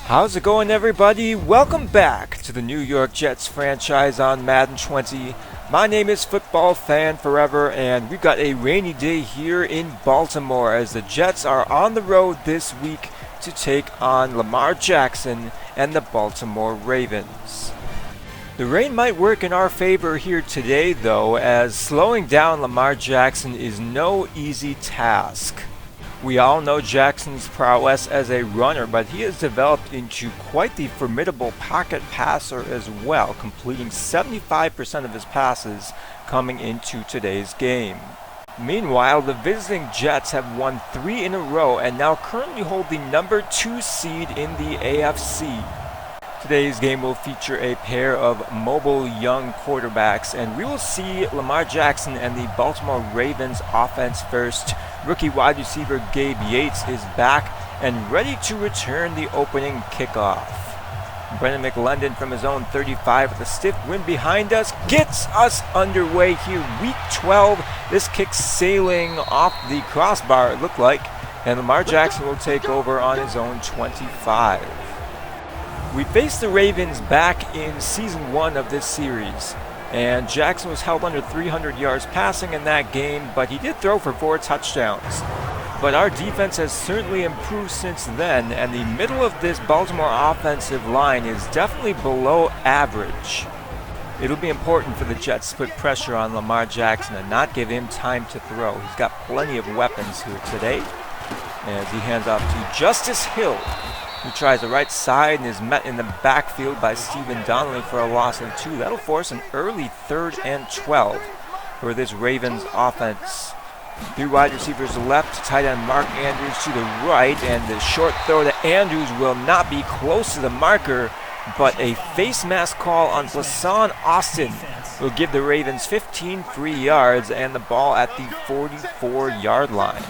How's it going, everybody? Welcome back to the New York Jets franchise on Madden 20. My name is Football Fan Forever, and we've got a rainy day here in Baltimore as the Jets are on the road this week to take on Lamar Jackson and the Baltimore Ravens. The rain might work in our favor here today, though, as slowing down Lamar Jackson is no easy task. We all know Jackson's prowess as a runner, but he has developed into quite the formidable pocket passer as well, completing 75% of his passes coming into today's game. Meanwhile, the visiting Jets have won 3 in a row and now currently hold the number 2 seed in the AFC. Today's game will feature a pair of mobile young quarterbacks, and we will see Lamar Jackson and the Baltimore Ravens offense first. Rookie wide receiver Gabe Yates is back and ready to return the opening kickoff. Brendan McLendon from his own 35 with a stiff win behind us gets us underway here. Week 12, this kick sailing off the crossbar, it looked like, and Lamar Jackson will take over on his own 25. We faced the Ravens back in Season 1 of this series, and Jackson was held under 300 yards passing in that game, but he did throw for 4 touchdowns. But our defense has certainly improved since then, and the middle of this Baltimore offensive line is definitely below average. It'll be important for the Jets to put pressure on Lamar Jackson and not give him time to throw. He's got plenty of weapons here today, as he hands off to Justice Hill, who tries the right side and is met in the backfield by Stephen Donnelly for a loss of 2. That'll force an early 3rd and 12 for this Ravens offense. 3 wide receivers left, tight end Mark Andrews to the right, and the short throw to Andrews will not be close to the marker, but a face mask call on Blasson Austin will give the Ravens 15 free yards and the ball at the 44-yard line.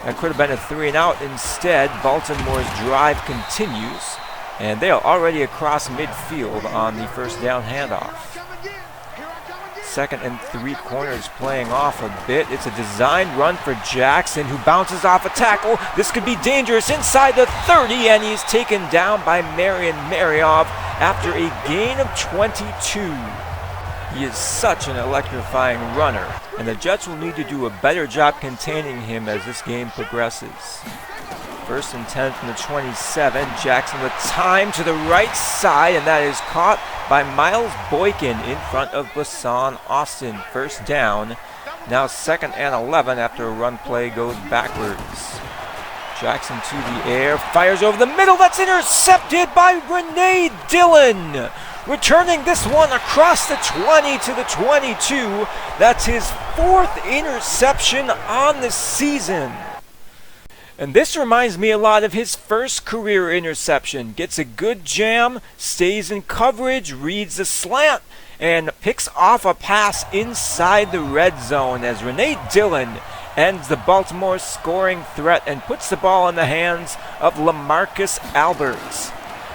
That could have been a 3 and out. Instead, Baltimore's drive continues, and they are already across midfield on the first down handoff. 2nd and 3 corners playing off a bit. It's a designed run for Jackson, who bounces off a tackle. This could be dangerous inside the 30, and he's taken down by Marion Marioff after a gain of 22. He is such an electrifying runner, and the Jets will need to do a better job containing him as this game progresses. 1st and 10 from the 27. Jackson with time to the right side, and that is caught by Miles Boykin in front of Blasson Austin. 1st down. Now 2nd and 11 after a run play goes backwards. Jackson to the air, fires over the middle. That's intercepted by Renee Dillon. Returning this one across the 20 to the 22. That's his 4th interception on the season. And this reminds me a lot of his first career interception. Gets a good jam, stays in coverage, reads the slant, and picks off a pass inside the red zone as Renee Dillon ends the Baltimore scoring threat and puts the ball in the hands of LaMarcus Alberts.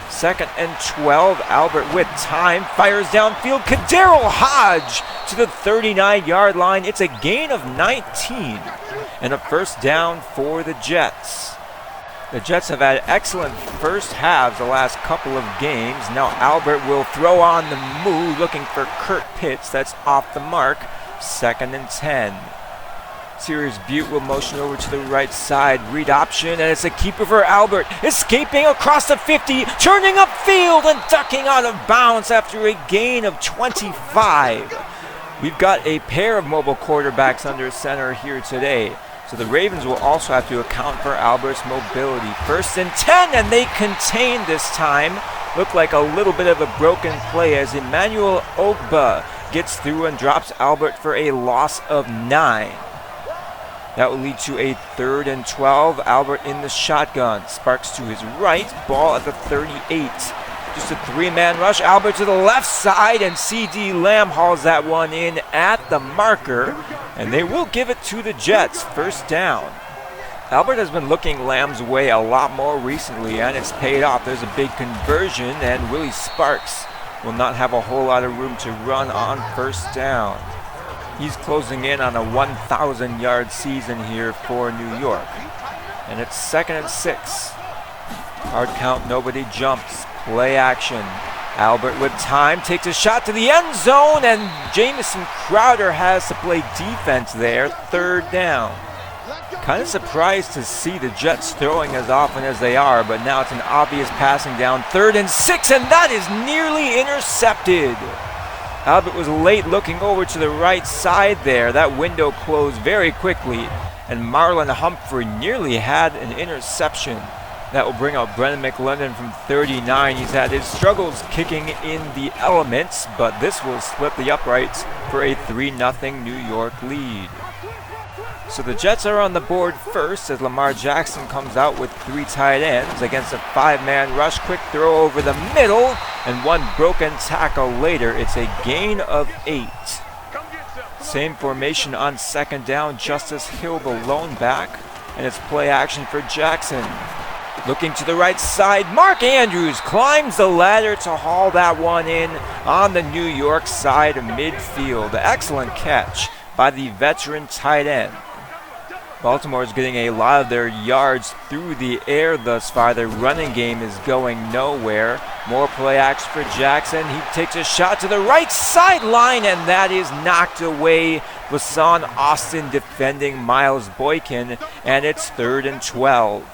2nd and 12, Albert with time, fires downfield, Kadarrell Hodge to the 39-yard line. It's a gain of 19 and a 1st down for the Jets. The Jets have had excellent first halves the last couple of games. Now Albert will throw on the move, looking for Kurt Pitts. That's off the mark. 2nd and 10. Sirius Butte will motion over to the right side, read option, and it's a keeper for Albert, escaping across the 50, turning upfield and ducking out of bounds after a gain of 25. We've got a pair of mobile quarterbacks under center here today, so the Ravens will also have to account for Albert's mobility. 1st and 10, and they contain this time. Looked like a little bit of a broken play as Emmanuel Ogba gets through and drops Albert for a loss of 9. That will lead to a 3rd and 12. Albert in the shotgun. Sparks to his right. Ball at the 38. Just a 3-man rush. Albert to the left side, and C.D. Lamb hauls that one in at the marker. And they will give it to the Jets. 1st down. Albert has been looking Lamb's way a lot more recently, and it's paid off. There's a big conversion, and Willie Sparks will not have a whole lot of room to run on 1st down. He's closing in on a 1,000-yard season here for New York. And it's 2nd and 6. Hard count, nobody jumps. Play action. Albert with time takes a shot to the end zone, and Jamison Crowder has to play defense there. Third down. Kind of surprised to see the Jets throwing as often as they are, but now it's an obvious passing down. 3rd and 6, and that is nearly intercepted. Albert was late looking over to the right side there. That window closed very quickly, and Marlon Humphrey nearly had an interception. That will bring out Brendan McLendon from 39. He's had his struggles kicking in the elements, but this will split the uprights for a 3-0 New York lead. So the Jets are on the board first as Lamar Jackson comes out with 3 tight ends against a 5-man rush. Quick throw over the middle, and one broken tackle later. It's a gain of 8. Same formation on 2nd down. Justice Hill the lone back, and it's play action for Jackson. Looking to the right side, Mark Andrews climbs the ladder to haul that one in on the New York side of midfield. Excellent catch by the veteran tight end. Baltimore is getting a lot of their yards through the air thus far. Their running game is going nowhere. More play action for Jackson. He takes a shot to the right sideline, and that is knocked away. Lasan Austin defending Miles Boykin, and it's 3rd and 12.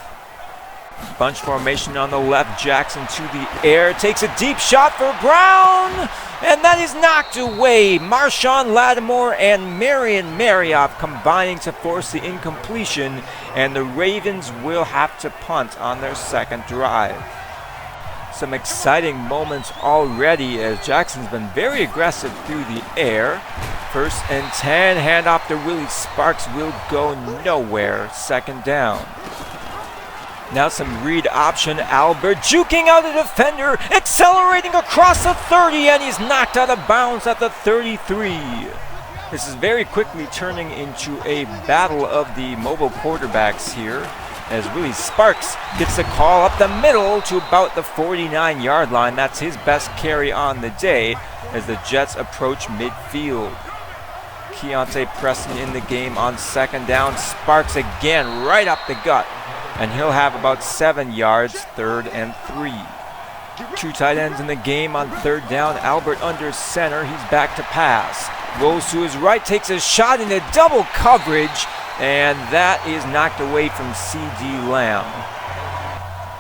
Bunch formation on the left. Jackson to the air. Takes a deep shot for Brown, and that is knocked away. Marshawn Lattimore and Marion Marioff combining to force the incompletion, and the Ravens will have to punt on their 2nd drive. Some exciting moments already as Jackson's been very aggressive through the air. 1st and 10. Handoff to Willie Sparks will go nowhere. 2nd down. Now some read option. Albert juking out a defender, accelerating across the 30, and he's knocked out of bounds at the 33. This is very quickly turning into a battle of the mobile quarterbacks here as Willie Sparks gets the call up the middle to about the 49-yard line. That's his best carry on the day as the Jets approach midfield. Keontae Preston in the game on 2nd down. Sparks again right up the gut, and he'll have about 7 yards. 3rd and 3. 2 tight ends in the game on 3rd down. Albert under center. He's back to pass. Rolls to his right, takes a shot into double coverage, and that is knocked away from C.D. Lamb.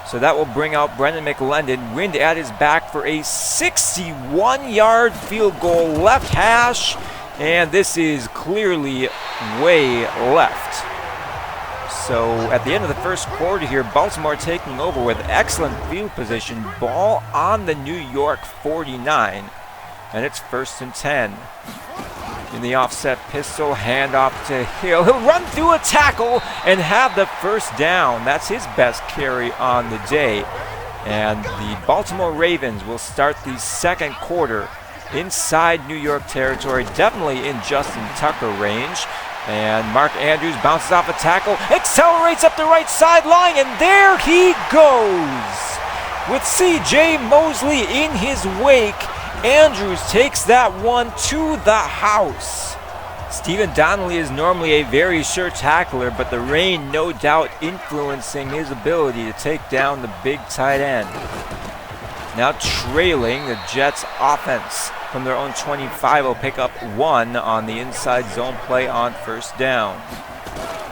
So that will bring out Brendan McLendon. Wind at his back for a 61-yard field goal left hash, and this is clearly way left. So at the end of the 1st quarter here, Baltimore taking over with excellent field position. Ball on the New York 49, and it's 1st and 10. In the offset pistol, handoff to Hill. He'll run through a tackle and have the 1st down. That's his best carry on the day. And the Baltimore Ravens will start the 2nd quarter inside New York territory, definitely in Justin Tucker range. And Mark Andrews bounces off a tackle, accelerates up the right sideline, and there he goes. With C.J. Mosley in his wake, Andrews takes that one to the house. Stephen Donnelly is normally a very sure tackler, but the rain no doubt influencing his ability to take down the big tight end. Now trailing, the Jets offense from their own 25 will pick up 1 on the inside zone play on 1st down.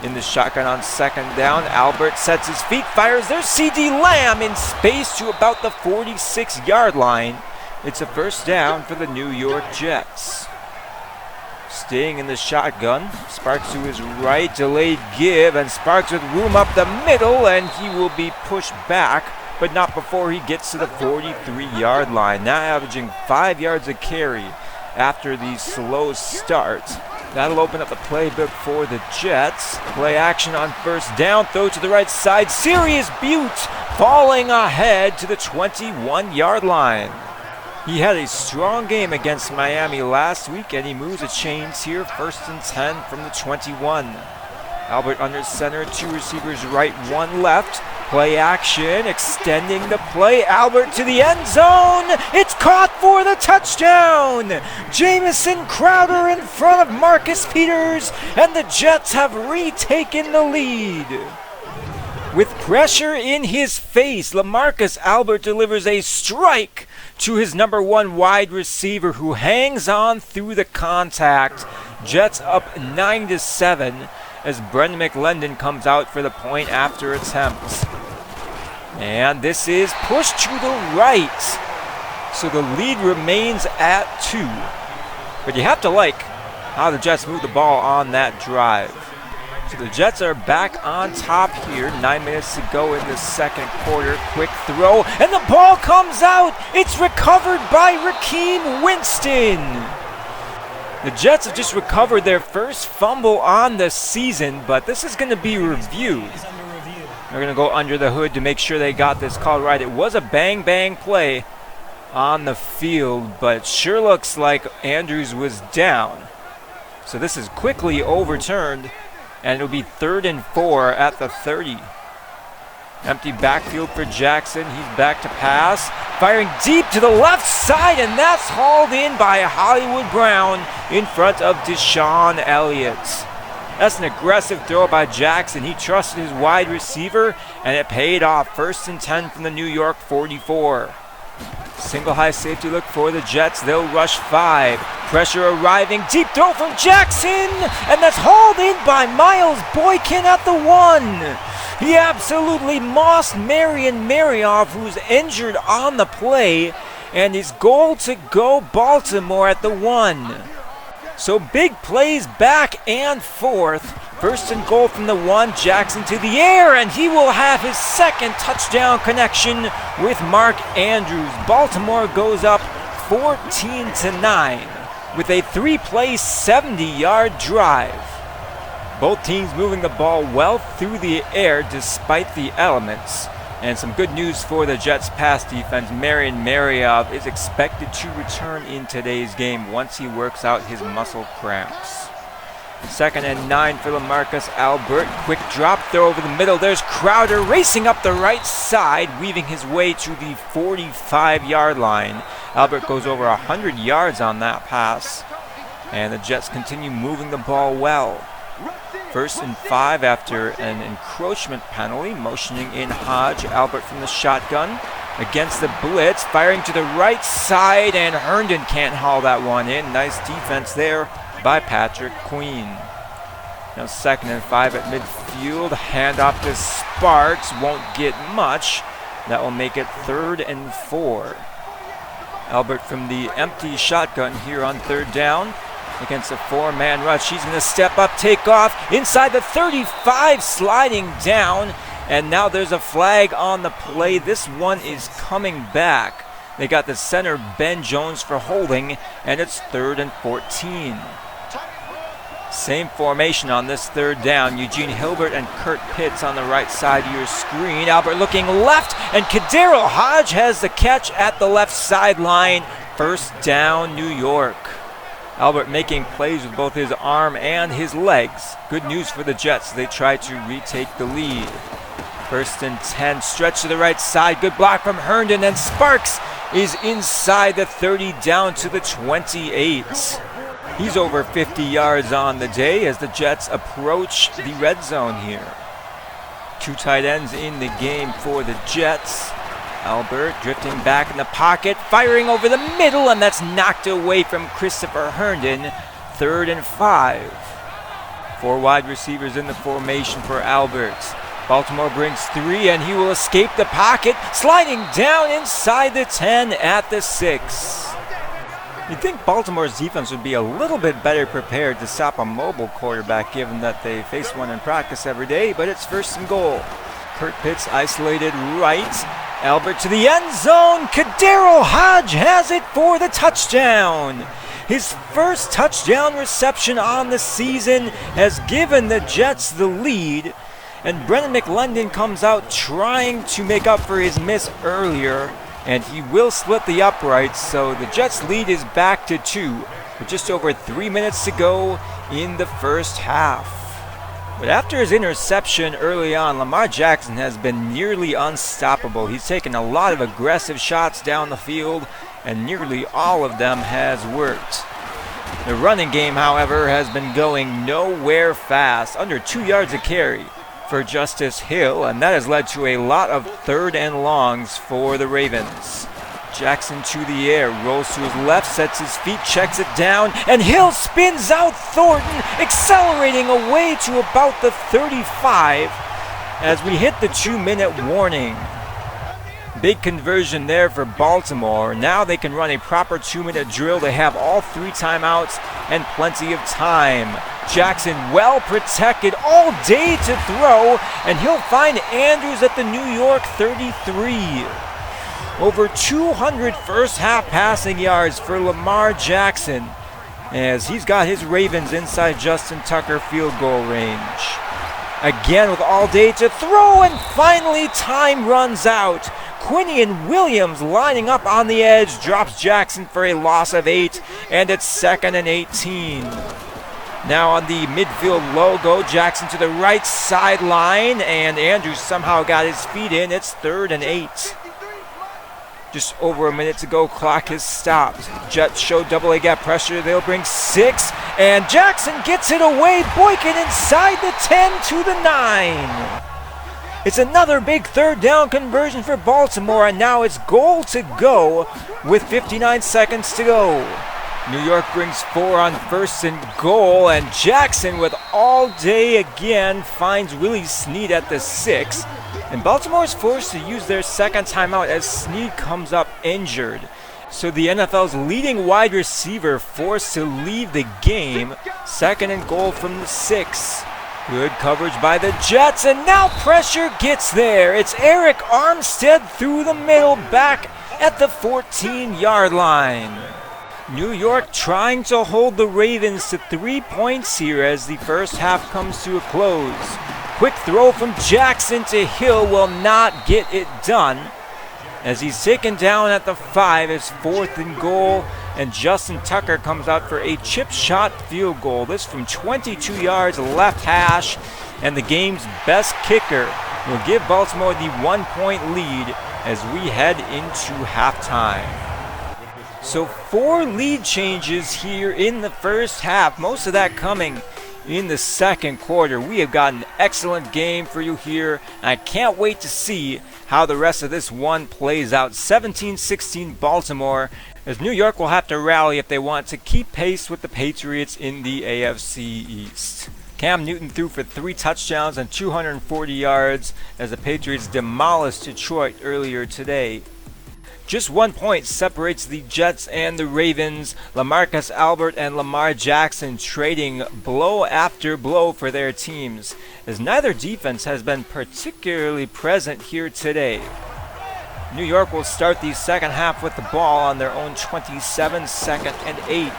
In the shotgun on 2nd down, Albert sets his feet, fires. There's C.D. Lamb in space to about the 46-yard line. It's a 1st down for the New York Jets. Staying in the shotgun, Sparks to his right, delayed give, and Sparks with room up the middle, and he will be pushed back, but not before he gets to the 43-yard line. Now averaging 5 yards a carry after the slow start. That'll open up the playbook for the Jets. Play action on 1st down, throw to the right side. Sirius Butte falling ahead to the 21-yard line. He had a strong game against Miami last week, and he moves the chains here. 1st and 10 from the 21. Albert under center, 2 receivers right, 1 left. Play action, extending the play. Albert to the end zone. It's caught for the touchdown. Jamison Crowder in front of Marcus Peters, and the Jets have retaken the lead. With pressure in his face, LaMarcus Albert delivers a strike to his number 1 wide receiver, who hangs on through the contact. Jets up 9-7 as Brendan McLendon comes out for the point after attempt. And this is pushed to the right, so the lead remains at 2. But you have to like how the Jets move the ball on that drive. So the Jets are back on top here. 9 minutes to go in the second quarter. Quick throw, and the ball comes out. It's recovered by Rakeem Winston. The Jets have just recovered their first fumble on the season, but this is going to be reviewed. They're going to go under the hood to make sure they got this call right. It was a bang-bang play on the field, but it sure looks like Andrews was down. So this is quickly overturned, and it'll be 3rd and 4 at the 30. Empty backfield for Jackson. He's back to pass. Firing deep to the left side, and that's hauled in by Hollywood Brown in front of Deshaun Elliott. That's an aggressive throw by Jackson. He trusted his wide receiver, and it paid off. 1st and 10 from the New York 44. Single high safety look for the Jets. They'll rush 5. Pressure arriving. Deep throw from Jackson, and that's hauled in by Miles Boykin at the 1. He absolutely mossed Marion Marioff, who's injured on the play, and is goal to go Baltimore at the 1. So big plays back and forth. 1st and goal from the 1. Jackson to the air, and he will have his 2nd touchdown connection with Mark Andrews. Baltimore goes up 14-9 with a 3-play, 70-yard drive. Both teams moving the ball well through the air despite the elements. And some good news for the Jets pass defense. Marion Marioff is expected to return in today's game once he works out his muscle cramps. 2nd and 9 for LaMarcus Albert. Quick drop throw over the middle. There's Crowder racing up the right side, weaving his way to the 45-yard line. Albert goes over 100 yards on that pass. And the Jets continue moving the ball well. 1st and 5 after an encroachment penalty, motioning in Hodge. Albert from the shotgun against the blitz, firing to the right side, and Herndon can't haul that one in. Nice defense there by Patrick Queen. Now 2nd and 5 at midfield. Handoff to Sparks. Won't get much. That will make it 3rd and 4. Albert from the empty shotgun here on 3rd down against a 4-man rush. He's going to step up, take off inside the 35, sliding down. And now there's a flag on the play. This one is coming back. They got the center, Ben Jones, for holding, and it's 3rd and 14. Same formation on this 3rd down. Eugene Hilbert and Kurt Pitts on the right side of your screen. Albert looking left, and Kadero Hodge has the catch at the left sideline. 1st down, New York. Albert making plays with both his arm and his legs. Good news for the Jets. They try to retake the lead. 1st and 10, stretch to the right side. Good block from Herndon, and Sparks is inside the 30 down to the 28. He's over 50 yards on the day as the Jets approach the red zone here. 2 tight ends in the game for the Jets. Albert drifting back in the pocket, firing over the middle, and that's knocked away from Christopher Herndon. 3rd and 5. 4 wide receivers in the formation for Albert. Baltimore brings 3, and he will escape the pocket, sliding down inside the 10 at the 6. You'd think Baltimore's defense would be a little bit better prepared to stop a mobile quarterback, given that they face one in practice every day, but it's 1st and goal. Kurt Pitts isolated right. Albert to the end zone. Kadero Hodge has it for the touchdown. His first touchdown reception on the season has given the Jets the lead. And Brendan McLendon comes out trying to make up for his miss earlier. And he will split the uprights, so the Jets' lead is back to 2 with just over 3 minutes to go in the first half. But after his interception early on, Lamar Jackson has been nearly unstoppable. He's taken a lot of aggressive shots down the field, and nearly all of them has worked. The running game, however, has been going nowhere fast. Under 2 yards a carry for Justice Hill, and that has led to a lot of third and longs for the Ravens. Jackson to the air, rolls to his left, sets his feet, checks it down, and Hill spins out Thornton, accelerating away to about the 35 as we hit the 2-minute warning. Big conversion there for Baltimore. Now they can run a proper 2-minute drill. They have all 3 timeouts and plenty of time. Jackson well protected all day to throw, and he'll find Andrews at the New York 33. Over 200 first half passing yards for Lamar Jackson as he's got his Ravens inside Justin Tucker field goal range. Again with all day to throw, and finally time runs out. Quinion Williams lining up on the edge drops Jackson for a loss of 8, and it's 2nd and 18. Now on the midfield logo, Jackson to the right sideline, and Andrews somehow got his feet in. It's 3rd and 8. Just over a minute to go, clock has stopped. Jets show double A gap pressure, they'll bring 6, and Jackson gets it away. Boykin inside the 10 to the 9. It's another big 3rd down conversion for Baltimore, and now it's goal to go with 59 seconds to go. New York brings 4 on 1st and goal, and Jackson with all day again finds Willie Snead at the 6. And Baltimore is forced to use their 2nd timeout as Snead comes up injured. So the NFL's leading wide receiver forced to leave the game. 2nd and goal from the 6. Good coverage by the Jets, and now pressure gets there. It's Eric Armstead through the middle, back at the 14-yard line. New York trying to hold the Ravens to 3 points here as the first half comes to a close. Quick throw from Jackson to Hill will not get it done as he's taken down at the 5. It's 4th and goal, and Justin Tucker comes out for a chip shot field goal. This from 22 yards left hash, and the game's best kicker will give Baltimore the 1-point lead as we head into halftime. So 4 lead changes here in the first half, most of that coming in the second quarter. We have got an excellent game for you here, and I can't wait to see how the rest of this one plays out. 17-16 Baltimore, as New York will have to rally if they want to keep pace with the Patriots in the AFC East. Cam Newton threw for 3 touchdowns and 240 yards as the Patriots demolished Detroit earlier today. Just 1 point separates the Jets and the Ravens. LaMarcus Albert and Lamar Jackson trading blow after blow for their teams, as neither defense has been particularly present here today. New York will start the second half with the ball on their own 27, 2nd and 8.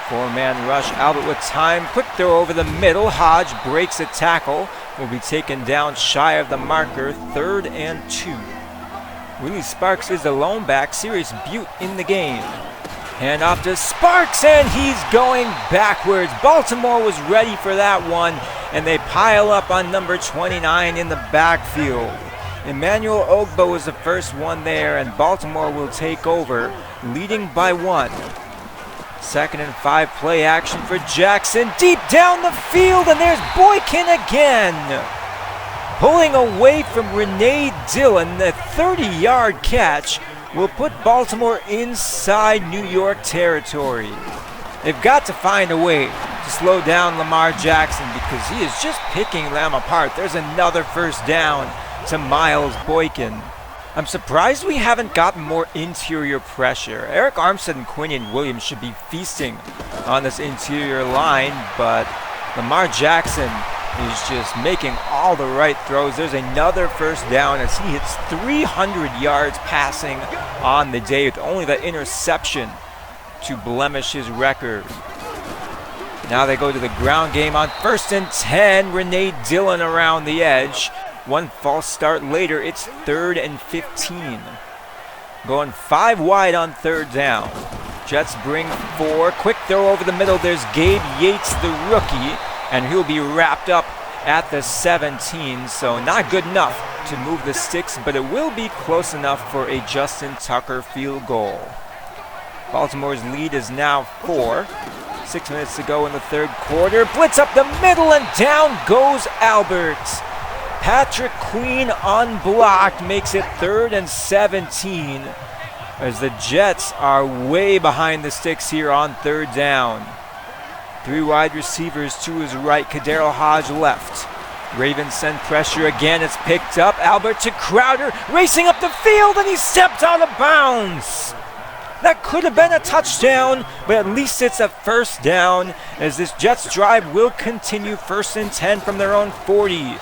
4-man rush, Albert with time, quick throw over the middle. Hodge breaks a tackle, will be taken down shy of the marker, 3rd and 2. Willie Sparks is the lone back, Sirius Butte in the game. Hand off to Sparks, and he's going backwards. Baltimore was ready for that one, and they pile up on number 29 in the backfield. Emmanuel Ogbo was the first one there, and Baltimore will take over, leading by 1. 2nd and 5, play action for Jackson, deep down the field, and there's Boykin again. Pulling away from Renee Dillon, the 30-yard catch will put Baltimore inside New York territory. They've got to find a way to slow down Lamar Jackson because he is just picking them apart. There's another first down to Miles Boykin. I'm surprised we haven't gotten more interior pressure. Eric Armstead and Quinion Williams should be feasting on this interior line, but Lamar Jackson is just making all the right throws. There's another first down as he hits 300 yards passing on the day with only the interception to blemish his record. Now they go to the ground game on 1st and 10. Renee Dillon around the edge. One false start later, it's 3rd and 15. Going 5 wide on 3rd down. Jets bring 4. Quick throw over the middle. There's Gabe Yates, the rookie, and he'll be wrapped up at the 17, so not good enough to move the sticks, but it will be close enough for a Justin Tucker field goal. Baltimore's lead is now 4. 6 minutes to go in the third quarter. Blitz up the middle, and down goes Albert. Patrick Queen unblocked makes it 3rd and 17 as the Jets are way behind the sticks here on 3rd down. 3 wide receivers to his right, Kadarius Hodge left. Ravens send pressure again. It's picked up. Albert to Crowder, racing up the field, and he stepped out of bounds. That could have been a touchdown, but at least it's a 1st down as this Jets drive will continue. 1st and 10 from their own 40.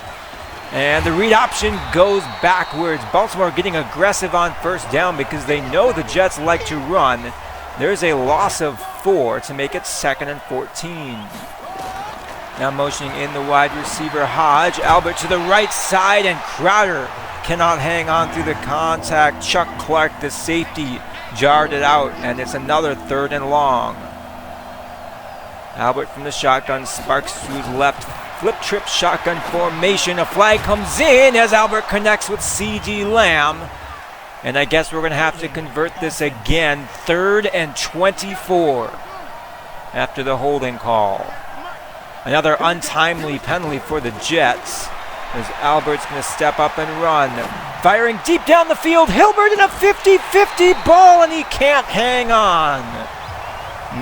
And the read option goes backwards. Baltimore getting aggressive on 1st down because they know the Jets like to run. There's a loss of 4 to make it 2nd and 14. Now motioning in the wide receiver Hodge. Albert to the right side, and Crowder cannot hang on through the contact. Chuck Clark, the safety, jarred it out, and it's another 3rd and long. Albert from the shotgun, Sparks to his left. Flip trip shotgun formation. A flag comes in as Albert connects with C.D. Lamb. And I guess we're going to have to convert this again. 3rd and 24 after the holding call. Another untimely penalty for the Jets as Albert's going to step up and run. Firing deep down the field. Hilbert in a 50-50 ball, and he can't hang on.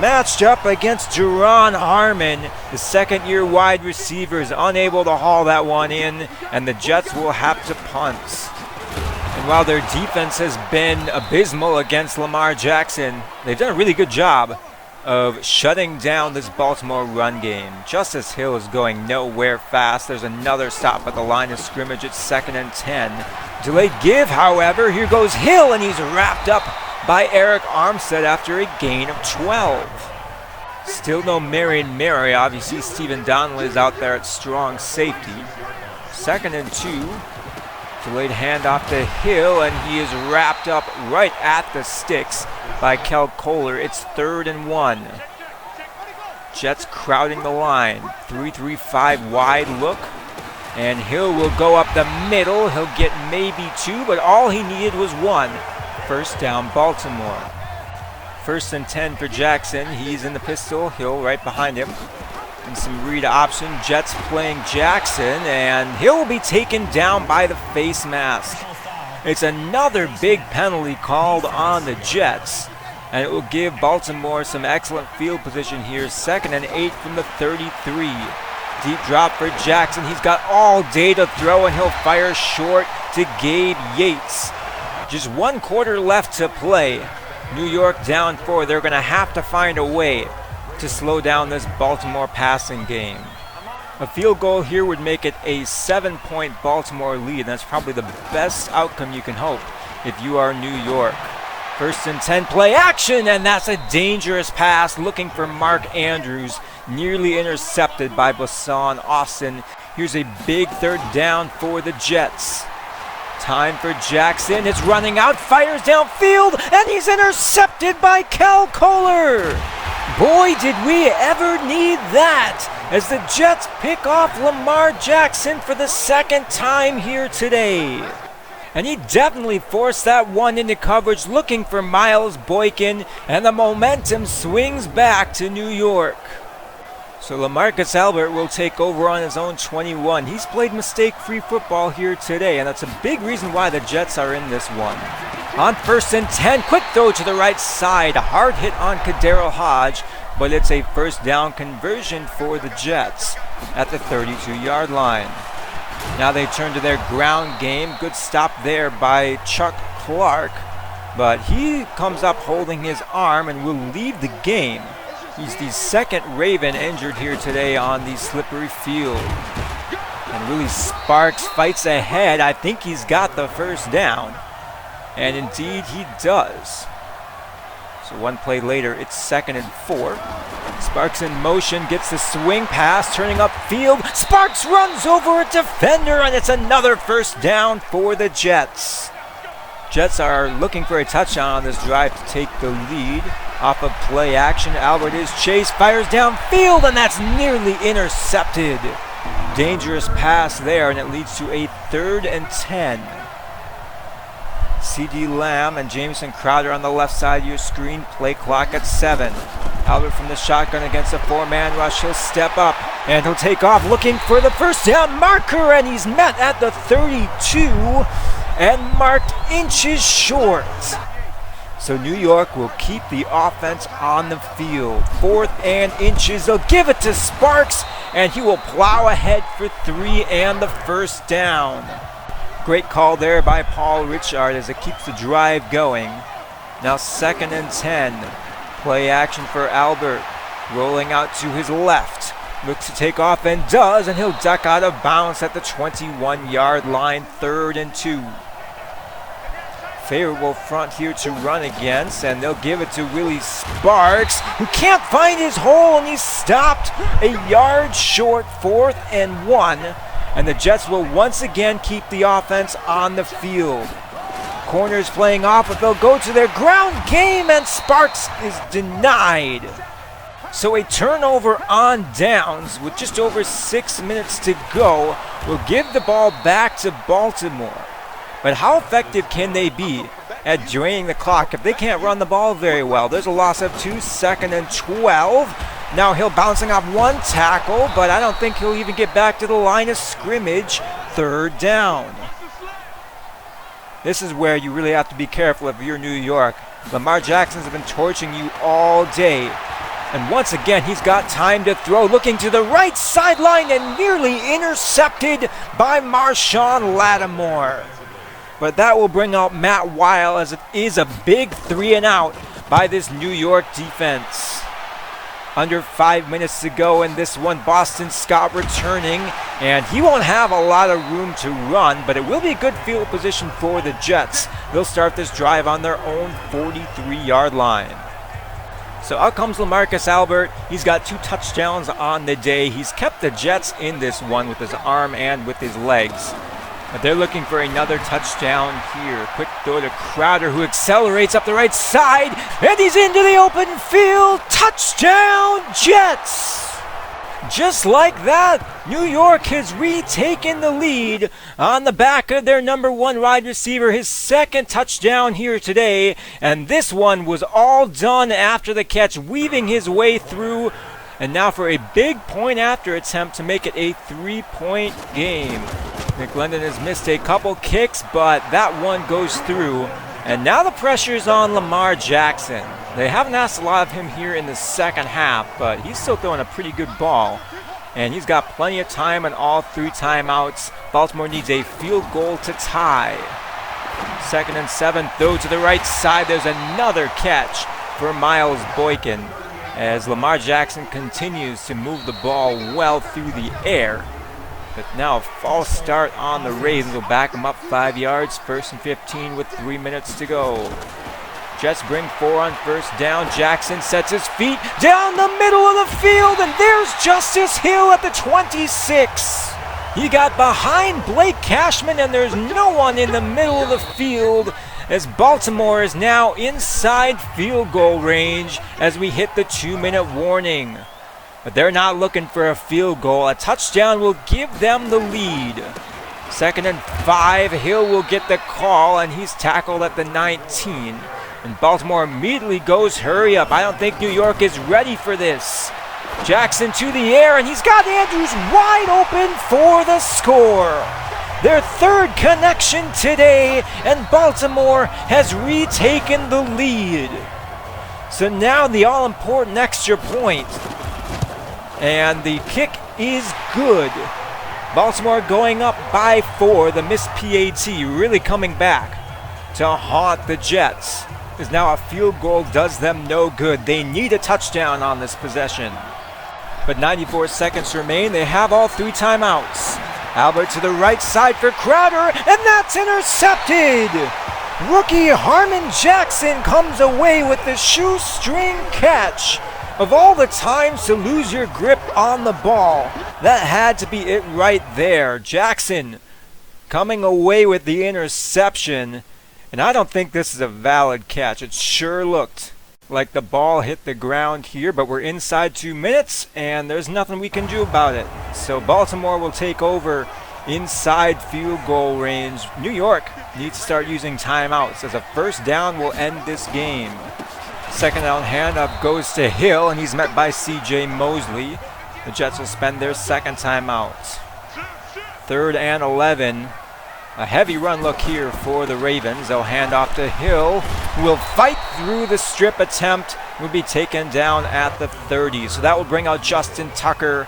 Matched up against Jerron Harmon, the 2nd-year wide receiver, is unable to haul that one in, and the Jets will have to punt. And while their defense has been abysmal against Lamar Jackson, they've done a really good job of shutting down this Baltimore run game. Justice Hill is going nowhere fast. There's another stop at the line of scrimmage at 2nd and 10. Delayed give, however. Here goes Hill, and he's wrapped up by Eric Armstead after a gain of 12. Still no Marion Mary. Obviously, Stephen Donnelly is out there at strong safety. 2nd and 2. Delayed handoff to Hill, and he is wrapped up right at the sticks by Kel Kohler. It's 3rd and 1. Jets crowding the line. 3-3-5 wide look. And Hill will go up the middle. He'll get maybe 2, but all he needed was 1. 1st down, Baltimore. 1st and 10 for Jackson. He's in the pistol. Hill right behind him. And some read option. Jets playing Jackson, and Hill will be taken down by the face mask. It's another big penalty called on the Jets, and it will give Baltimore some excellent field position here. 2nd and 8 from the 33. Deep drop for Jackson. He's got all day to throw, and he'll fire short to Gabe Yates. Just 1 quarter left to play. New York down 4. They're going to have to find a way to slow down this Baltimore passing game. A field goal here would make it a 7-point Baltimore lead. That's probably the best outcome you can hope if you are New York. 1st and 10, play action, and that's a dangerous pass looking for Mark Andrews. Nearly intercepted by Bassan Austin. Here's a big 3rd down for the Jets. Time for Jackson. It's running out, fires downfield, and he's intercepted by Kel Kohler. Boy, did we ever need that, as the Jets pick off Lamar Jackson for the 2nd time here today. And he definitely forced that one into coverage, looking for Miles Boykin, and the momentum swings back to New York. So LaMarcus Albert will take over on his own 21. He's played mistake-free football here today, and that's a big reason why the Jets are in this one. On 1st and 10, quick throw to the right side. A hard hit on Kadarius Hodge, but it's a 1st down conversion for the Jets at the 32-yard line. Now they turn to their ground game. Good stop there by Chuck Clark, but he comes up holding his arm and will leave the game. He's the 2nd Raven injured here today on the slippery field. And Willie Sparks fights ahead. I think he's got the 1st down. And indeed he does. So 1 play later, it's 2nd and 4. Sparks in motion, gets the swing pass, turning upfield. Sparks runs over a defender, and it's another 1st down for the Jets. Jets are looking for a touchdown on this drive to take the lead. Off of play action, Albert is chased, fires downfield, and that's nearly intercepted. Dangerous pass there, and it leads to a 3rd and 10. C.D. Lamb and Jamison Crowder on the left side of your screen. Play clock at 7. Albert from the shotgun against a four-man rush. He'll step up and he'll take off looking for the first down marker, and he's met at the 32 and marked inches short. So New York will keep the offense on the field. 4th and inches. They'll give it to Sparks, and he will plow ahead for 3 and the first down. Great call there by Paul Richard as it keeps the drive going. Now 2nd and 10. Play action for Albert. Rolling out to his left. Looks to take off and does, and he'll duck out of bounds at the 21-yard line. 3rd and 2. Favorable front here to run against, and they'll give it to Willie Sparks, who can't find his hole, and he's stopped a yard short. 4th and 1, and the Jets will once again keep the offense on the field. Corners playing off, but they'll go to their ground game, and Sparks is denied. So a turnover on downs with just over 6 minutes to go will give the ball back to Baltimore. But how effective can they be at draining the clock if they can't run the ball very well? There's a loss of 2, 2nd and 12. Now Hill bouncing off one tackle, but I don't think he'll even get back to the line of scrimmage. 3rd down. This is where you really have to be careful if you're New York. Lamar Jackson's have been torching you all day. And once again, he's got time to throw, looking to the right sideline and nearly intercepted by Marshawn Lattimore. But that will bring out Matt Weil, as it is a big 3 and out by this New York defense. Under 5 minutes to go in this one. Boston Scott returning, and he won't have a lot of room to run, but it will be a good field position for the Jets. They'll start this drive on their own 43-yard line. So out comes LaMarcus Albert. He's got 2 touchdowns on the day. He's kept the Jets in this one with his arm and with his legs. But they're looking for another touchdown here. Quick throw to Crowder, who accelerates up the right side, and he's into the open field. Touchdown, Jets! Just like that, New York has retaken the lead on the back of their number 1 wide receiver, his 2nd touchdown here today. And this one was all done after the catch, weaving his way through. And now for a big point after attempt to make it a 3-point game. McLendon has missed a couple kicks, but that one goes through. And now the pressure's on Lamar Jackson. They haven't asked a lot of him here in the second half, but he's still throwing a pretty good ball. And he's got plenty of time and all 3 timeouts. Baltimore needs a field goal to tie. 2nd and 7, throw to the right side. There's another catch for Miles Boykin, as Lamar Jackson continues to move the ball well through the air. But now a false start on the Ravens will back him up 5 yards. 1st and 15 with 3 minutes to go. Jets bring 4 on first down. Jackson sets his feet down the middle of the field, and there's Justice Hill at the 26. He got behind Blake Cashman, and there's no one in the middle of the field, as Baltimore is now inside field goal range as we hit the 2-minute warning. But they're not looking for a field goal. A touchdown will give them the lead. 2nd and 5, Hill will get the call, and he's tackled at the 19. And Baltimore immediately goes hurry up. I don't think New York is ready for this. Jackson to the air, and he's got Andrews wide open for the score. Their 3rd connection today, and Baltimore has retaken the lead. So now the all-important extra point. And the kick is good. Baltimore going up by 4. The missed PAT really coming back to haunt the Jets, because now a field goal does them no good. They need a touchdown on this possession. But 94 seconds remain. They have all 3 timeouts. Albert to the right side for Crowder, and that's intercepted. Rookie Harmon Jackson comes away with the shoestring catch. Of all the times to lose your grip on the ball, that had to be it right there. Jackson coming away with the interception, and I don't think this is a valid catch. It sure looked like the ball hit the ground here, but we're inside 2 minutes, and there's nothing we can do about it. So Baltimore will take over inside field goal range. New York needs to start using timeouts, as a first down will end this game. Second down handoff goes to Hill, and he's met by C.J. Mosley. The Jets will spend their second timeout. 3rd and 11. A heavy run look here for the Ravens. They'll hand off to Hill, who will fight through the strip attempt, will be taken down at the 30. So that will bring out Justin Tucker,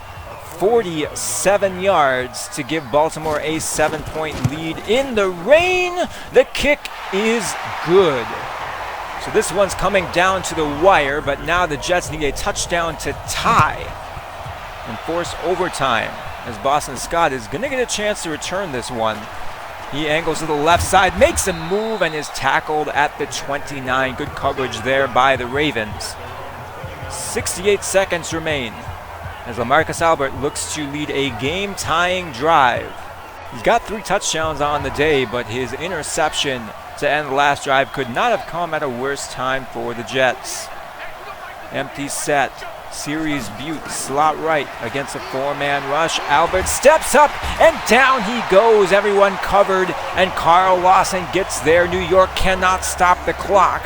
47 yards to give Baltimore a 7-point lead in the rain. The kick is good. So this one's coming down to the wire, but now the Jets need a touchdown to tie and force overtime, as Boston Scott is going to get a chance to return this one. He angles to the left side, makes a move, and is tackled at the 29. Good coverage there by the Ravens. 68 seconds remain as LaMarcus Albert looks to lead a game-tying drive. He's got 3 touchdowns on the day, but his interception to end the last drive could not have come at a worse time for the Jets. Empty set. Series Butte, slot right against a 4-man rush. Albert steps up and down he goes. Everyone covered, and Carl Lawson gets there. New York cannot stop the clock.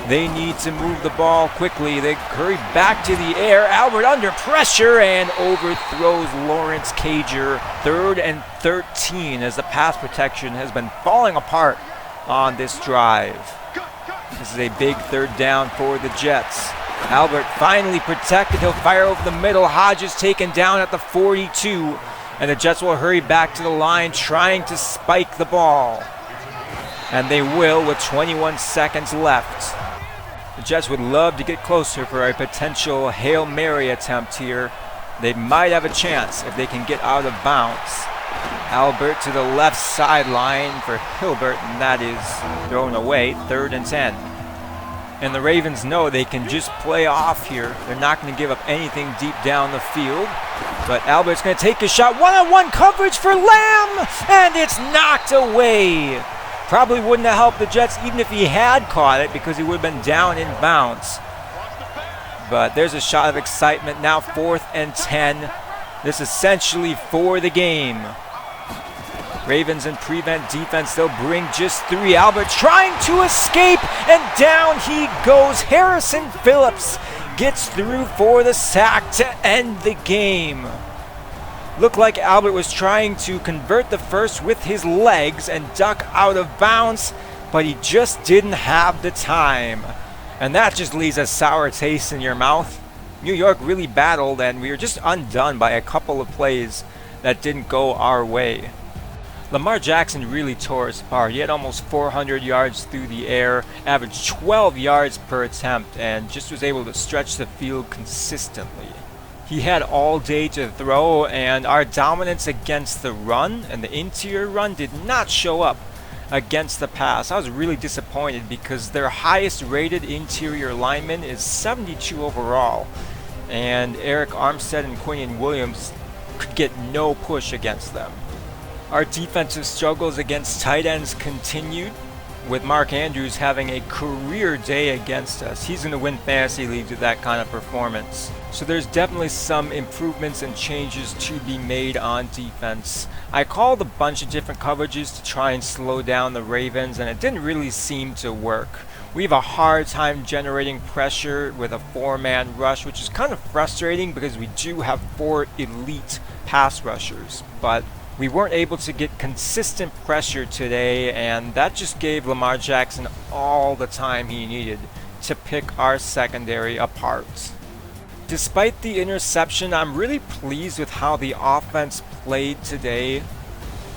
They need to move the ball quickly. They hurry back to the air. Albert under pressure and overthrows Lawrence Cager. 3rd and 13 as the pass protection has been falling apart on this drive. This is a big 3rd down for the Jets. Albert finally protected. He'll fire over the middle. Hodges taken down at the 42. And the Jets will hurry back to the line trying to spike the ball. And they will with 21 seconds left. The Jets would love to get closer for a potential Hail Mary attempt here. They might have a chance if they can get out of bounds. Albert to the left sideline for Hilbert, and that is thrown away. 3rd and 10. And the Ravens know they can just play off here. They're not going to give up anything deep down the field. But Albert's going to take a shot. One-on-one coverage for Lamb, and it's knocked away. Probably wouldn't have helped the Jets even if he had caught it, because he would have been down in bounds. But there's a shot of excitement now. 4th and 10. This essentially for the game. Ravens in prevent defense, they'll bring just 3. Albert trying to escape, and down he goes. Harrison Phillips gets through for the sack to end the game. Looked like Albert was trying to convert the first with his legs and duck out of bounds, but he just didn't have the time. And that just leaves a sour taste in your mouth. New York really battled, and we were just undone by a couple of plays that didn't go our way. Lamar Jackson really tore us apart. He had almost 400 yards through the air, averaged 12 yards per attempt, and just was able to stretch the field consistently. He had all day to throw, and our dominance against the run and the interior run did not show up against the pass. I was really disappointed because their highest rated interior lineman is 72 overall, and Eric Armstead and Quinion Williams could get no push against them. Our defensive struggles against tight ends continued, with Mark Andrews having a career day against us. He's going to win fantasy leagues with that kind of performance. So there's definitely some improvements and changes to be made on defense. I called a bunch of different coverages to try and slow down the Ravens, and it didn't really seem to work. We have a hard time generating pressure with a 4-man rush, which is kind of frustrating because we do have 4 elite pass rushers, but we weren't able to get consistent pressure today, and that just gave Lamar Jackson all the time he needed to pick our secondary apart. Despite the interception, I'm really pleased with how the offense played today.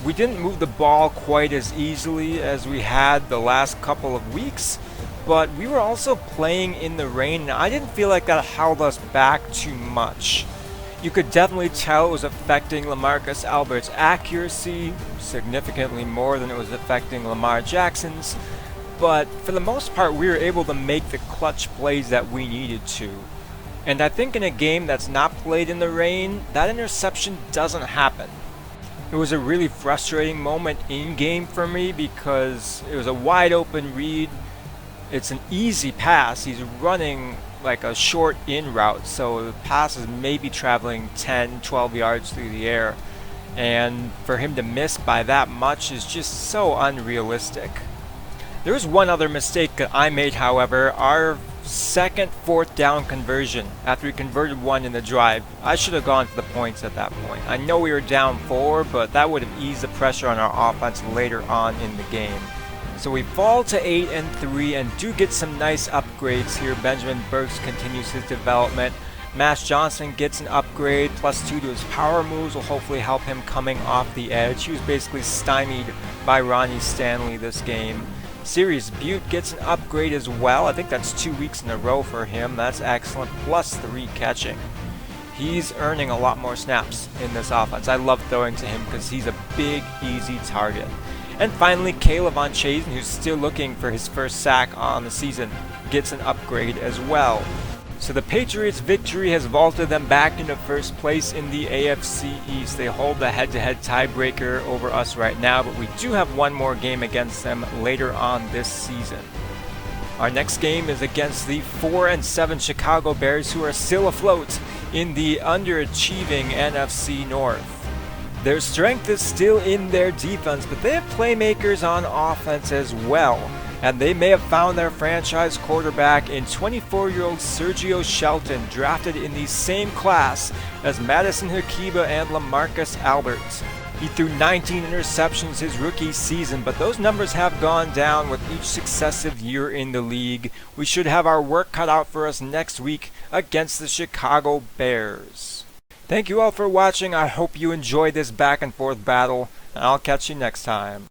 We didn't move the ball quite as easily as we had the last couple of weeks, but we were also playing in the rain, and I didn't feel like that held us back too much. You could definitely tell it was affecting LaMarcus Albert's accuracy significantly more than it was affecting Lamar Jackson's, but for the most part we were able to make the clutch plays that we needed to. And I think in a game that's not played in the rain, that interception doesn't happen. It was a really frustrating moment in game for me because it was a wide open read. It's an easy pass. He's running like a short in route, so the pass is maybe traveling 10-12 yards through the air, and for him to miss by that much is just so unrealistic. There's one other mistake that I made, however. Our second fourth down conversion, after we converted one in the drive, I should have gone for the points at that point. I know we were down 4, but that would have eased the pressure on our offense later on in the game. So we fall to 8-3 and do get some nice upgrades here. Benjamin Burks continues his development. Mash Johnson gets an upgrade, +2 to his power moves will hopefully help him coming off the edge. He was basically stymied by Ronnie Stanley this game. Sirius Butte gets an upgrade as well. I think that's 2 weeks in a row for him. That's excellent, +3 catching. He's earning a lot more snaps in this offense. I love throwing to him because he's a big, easy target. And finally, Caleb Von Chazen, who's still looking for his first sack on the season, gets an upgrade as well. So the Patriots' victory has vaulted them back into first place in the AFC East. They hold the head-to-head tiebreaker over us right now, but we do have one more game against them later on this season. Our next game is against the 4-7 Chicago Bears, who are still afloat in the underachieving NFC North. Their strength is still in their defense, but they have playmakers on offense as well. And they may have found their franchise quarterback in 24-year-old Sergio Shelton, drafted in the same class as Madison Hakiba and LaMarcus Albert. He threw 19 interceptions his rookie season, but those numbers have gone down with each successive year in the league. We should have our work cut out for us next week against the Chicago Bears. Thank you all for watching. I hope you enjoyed this back and forth battle, and I'll catch you next time.